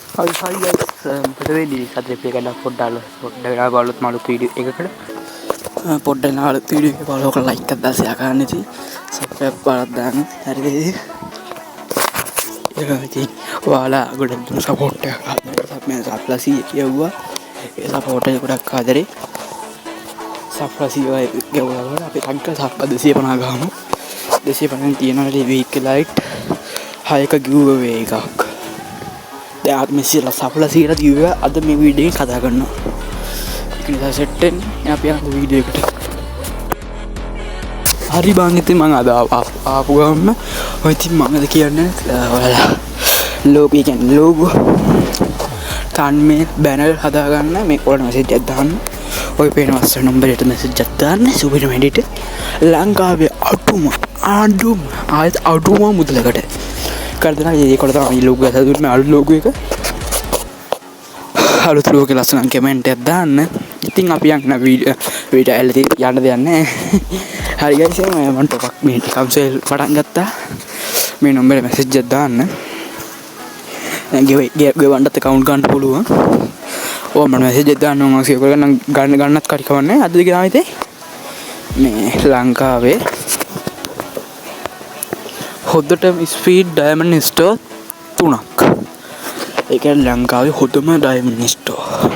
හයි guys මොකද වෙන්නේ අද අපි ගන්න පොඩ්ඩක් බලුත් මාළුත් වීඩියෝ එකකට පොඩ්ඩක් නාලුත් වීඩියෝ එක බලලා ඔක ලයික් එකක් දාලා ෂෙයා කරන්න ඉතින් සබ්ස්ක්‍රයිබ් කරලා දාන්න හරිද ඉතින් ඔයාලා ගොඩක් දුර සපෝට් එකක් ආවා මම සප්ලාසි කියුවා ඒ සපෝට් එක ගොඩක් ආදරේ සප්ලාසි ගෙවුවා අපි ටග්ග සප් 250 ගාමු 250 තියෙනවා වීක් ලයිට් 6ක ගිව් එකක් දැන් මෙසිලා සප්ලාසියට කිව්වා අද මේ වීඩියෝ එක කතා කරනවා ඒක නිසා සෙට් වෙන්නේ අපි යන වීඩියෝ එකට හරි බං ඉතින් මම අද ආපු ගමන් ඔය ඉතින් මම අද කියන්නේ ඔයාලා ලෝගෝ කියන්නේ ලෝගෝ කන්මේ බැනර් හදාගන්න මේ ඔයාලා මෙසේජ් එකක් දාන්න ඔය පේන WhatsApp නම්බර් එකට මෙසේජ් එකක් දාන්න සුපිරි මෙඩිට ලංකාවේ අඩුම මුදලකට කරදනා ඒකට තමයි ලෝගෝ එක හදුන්නේ අලුත් ලෝගෝ එක අලුත් ලෝගෝ එක ලස්සන කමෙන්ට් එකක් දාන්න ඉතින් අපි යන්න වීඩියෝ ඇල්ලදී යන්න දෙයක් නැහැ හරි ගයිස් මම ටොපක් මේ කම්සෙල් පටන් ගත්තා මේ නම්බරේ මෙසේජ් එකක් දාන්න ගෙවන්නත් account ගන්න පුළුවන් ඕ මම මෙසේජ් එකක් දාන්න මම සේව් කරගන්න ගන්නත් කඩි කවන්නේ අද දිග තමයි මේ ලංකාවේ හොද්දටම ස්පීඩ් ඩයමන්ඩ් ස්ටෝර් 3ක් ඒ කියන්නේ ලංකාවේ හොඳම ඩයමන්ඩ් ස්ටෝර්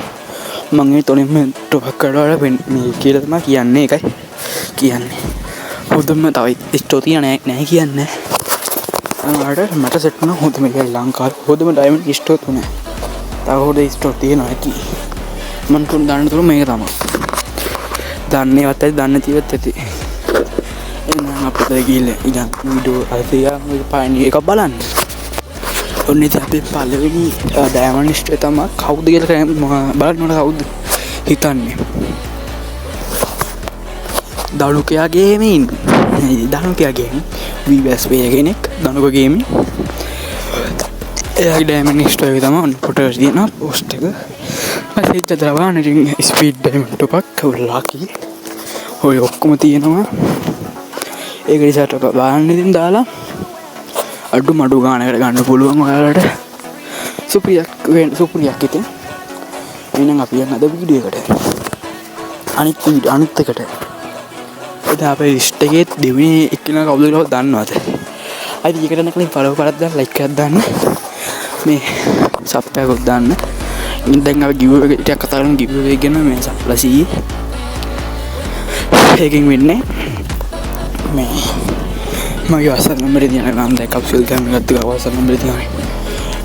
මම මේ තොනින්ම ටොප් කරලා මේ කියලා තමයි කියන්නේ ඒකයි කියන්නේ හොඳම තව ස්ටෝර් තියන නැහැ කියන්නේ මට සෙට් වෙන හොඳම එකයි ලංකාවේ හොඳම ඩයමන්ඩ් ස්ටෝර් 3 තව හොඳ ස්ටෝර් තියෙනවා ඇති මම තුන් දාන්න තුරු මේක තමයි දන්නේවත් ඇති දන්නේ නැතිවත් ඇති එහෙනම් අපිට ගිහලා ඉතින් වීඩියෝ අරතියා මේ පාණි එක බලන්න ඔන්න ඉතින් අපි පළවෙනි ඩයමන්ඩ් ස්ටෝර් තමයි කවුද කියලා බලන්න ඕන කවුද හිතන්නේ දනුකයා ගේමින් දනුකයා ගේමින් VBS වේ කෙනෙක් දනුක ගේමින් එයාගේ ඩයමන්ඩ් ස්ටෝර් එක තමයි ඔන්න ෆොටෝ තියෙනවා පෝස්ට් එක මෙසේජ් එක දාලා ඉතින් ස්පීඩ් ඩයමන්ඩ් ටොපක් ලකි ඔය ඔක්කොම තියෙනවා ඒක නිසා ටොප බලන්න ඉතින් දාලා අඩු ගානකට ගන්න පුළුවන් ඔයාලට සුපිරියක් ඉතින් එහෙනම් අපි යන්න අද වීඩියෝ එකට අනිත් එකට එදා අපේ ලිස්ට් එකේ දෙවෙනි එක්කෙනා කවුද කියලා දන්නවද? අයිති ඒකට නැකලින් ෆලෝ කරලා දාන්න ලයික් එකක් දාන්න මේ සබ් එකක් දාන්න දැන් අපි ගිව් එක ටිකක් කතා කරමු ගිව් එක ගැන මේ සප්ලාසි එකකින් වෙන්නේ මේ මගේ WhatsApp නම්බරේ දින ගන්න දැන් කප්සල් ගන්න ගත්ත WhatsApp නම්බරේ දිනයි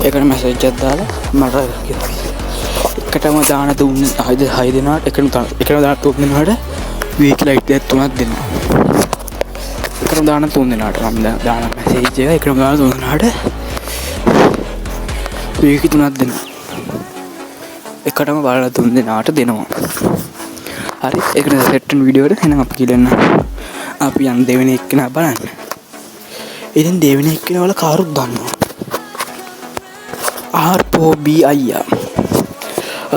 ඒකට මැසේජ් එකක් දාලා මට එකටම දාන තුන් 6 දෙනාට එකටම දාන 3 දෙනාට වීක් ලයිට් එකක් 3ක් දෙනවා එකටම දාන 3 දෙනාට මම දාන මැසේජ් එක එකටම දාන 3 දෙනාට වීක් 3ක් දෙනවා එකටම බලලා 3 දෙනාට දෙනවා හරි ඒකට සෙට් වෙන වීඩියෝ එක එහෙනම් අපි කියන්න අපි යන දෙවෙනි එක්කෙනා බලන්න ඉතින් දෙවෙනි එක්කෙනා වල කාරුත් දන්නවා R4B අයියා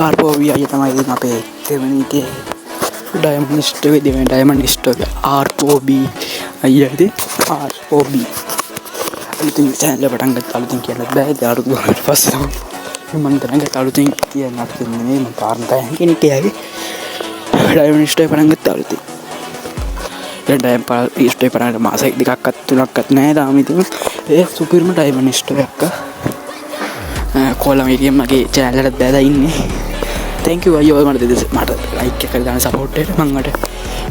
R4B අයියා තමයි ඉතින් අපේ දෙවෙනි එකේ ඩයමන්ඩ් ස්ටෝර් දෙවෙනි ඩයමන්ඩ් ස්ටෝර් R4B අයියා ඉතින් R4B ඉතින් channel එක පටන් ගත්තා අලුතින් කියන්න බෑ ඉතින් අලුත් ගානට පස්සේ මම දැනගත්ත අලුතින් කියන්න අපිට නෙමෙයි මම පාරන්තයන් කෙනෙක් එයාගේ ඩයමන්ඩ් ස්ටෝර් පටන් ගත්තා අලුතින් දැන් ඩයමන්ඩ් ස්ටෝර් පටන් මාස දෙකක්වත් තුනක්වත් නැහැ තාම ඉතින් ඒ සුපිරිම ඩයමන්ඩ් ස්ටෝර් එකක් කොලම ඉතින් මගේ channel එකට දාලා ඉන්නේ thank you අයියෝ මට ලයික් එකක් දාන්න සපෝට් එකට මම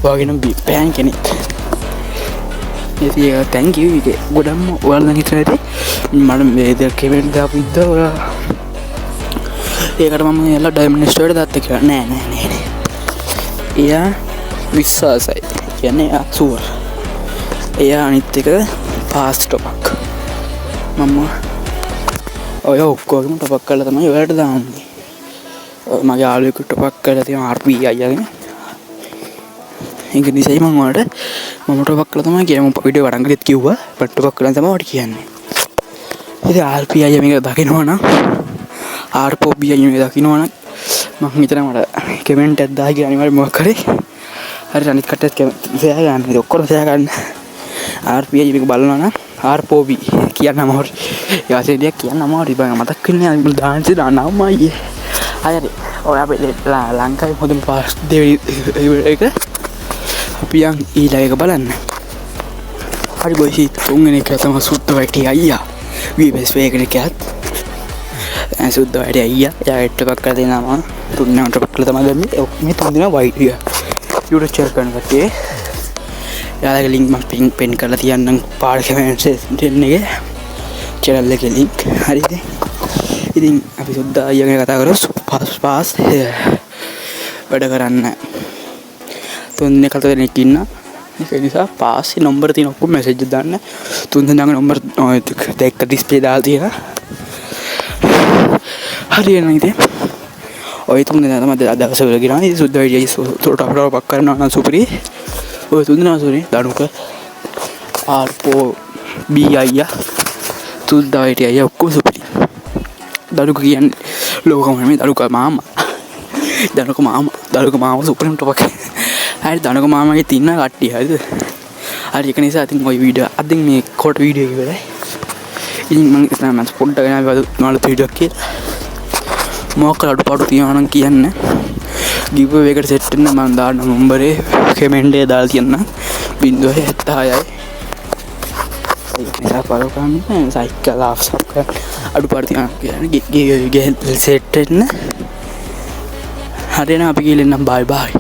ඔයාගෙන ෆෑන් කෙනෙක් ඉතින් thank you ඒක ගොඩක්ම ඔයාලා දැන් හිතලා ඇති මම මේ දෙක කමෙන්ට් දාපු ඉතින් ඔයා ඒකට මම එලා ඩයමන්ඩ් ස්ටෝර් එකට දාත්ත කියලා නෑ එයා විශ්වාසයි කියන්නේ එයා සුවර් එයා අනිත් එක ෆාස්ට් ටොපක් මම ඔය ඔක්කොගම ටොපක් කරලා තමයි ඔයාලට දාන්නේ මගේ යාළුවෙකුට ටොපක් කරලා තියෙනවා RP අයියාගෙන ඒක නිසයි මම ඔයාලට මම ටොපක් කරලා තමයි කියන්නේ මම වීඩියෝ වඩන් ගලිත් කිව්වා බට් ටොපක් කරලා තමයි ඔයාලට කියන්නේ ඉතින් RP අයියා මේක දකිනවා නම් R4B අයියා මේක දකිනවා නම් මම හිතනවා මට කමෙන්ට් එකක් දායි කියලා අනිවාර්යයෙන් මොකක් කරේ හරි අනිත් කට්ටියත් ෂෙයා ගන්න ඉතින් ඔක්කොම ෂෙයා ගන්න RP අයියා මේක බලනවා නම් ආර්පෝබි කියන්න අමාරු. ඒ වශයෙන් දෙයක් කියන්න අමාරුයි බං මතක් වෙන්නේ අර ඩාන්ස් දානවම අයියේ. හරි. ඔය අපි ලංකාවේ හොඳම පාස් එක අපි යන් ඊළඟ එක බලන්න. හරි බොයිසි තුන්වෙනි එක තමයි සුද්ධ වැටි අයියා. වීබස් වේගන කැත්. සුද්ධ වැටි අයියා. යාට පක්ක දෙනවා. තුන්වෙනිට පක්කල තමයි දැම්මේ. මේ තුන් දෙනා වයිට් එක. YouTube channel කරන කට්ටිය. යාලගේ link මම pin කරලා තියන්නම් පාඩ කමෙන්ට්ස් එකේ channel එකේ link. හරිද? ඉතින් අපි සුද්ධ අයියා ගැන කතා කරමු. පාස් වැඩ කරන්න. තුන් දෙනෙක් ඉන්නා. ඒ නිසා පාස් නම්බර තියෙන ඔක්කොම මැසේජ් දාන්න. තුන් දෙනාගේ නම්බර දෙක ඩිස්ප්ලේ දාලා තියෙනවා. හරියන ඉතින් ඔය තුන් දෙනා තමයි දවස් වල ගිරානේ. ඉතින් සුද්ධ වීඩියෝ සුරට අපරාව පක් කරනවා නම් සුපරි. ඔය තුන් දෙනා සුරේ දනුක ආර්පෝ බී අයියා සුද්ධ වීඩියෝ අයියා ඔක්කොම සුපරි. දනුක කියන්නේ ලෝකම නෙමෙයි දනුක මාමා. දනුක මාමා සුපරිම ටොපක්. හරි දනුක මාමාගේ තින්න කට්ටිය හරිද? හරි ඒක නිසා ඉතින් ওই වීඩියෝ අදින් මේ කොට වීඩියෝ එක ඉවරයි. ඉතින් මම ඉස්සරහ මම පොඩ්ඩක් ගෙනාවා වීඩියෝ එකක් කියලා. මොකක් අඩුපාඩු තියෙනවා නම් කියන්න. ගිව් අවේ එකට සෙට් වෙන්න මම දාන්න නම්බරේ කමෙන්ට් එකේ දාලා තියන්න 076යි. ඒක නිසා ෆලෝ කරන්න සයිකල් ආෆ්සප් අඩුපාඩු තියෙනවා කියන්නේ ගේ සෙට් වෙන්න. හරියනම් අපි ගිහලා බයි බයි.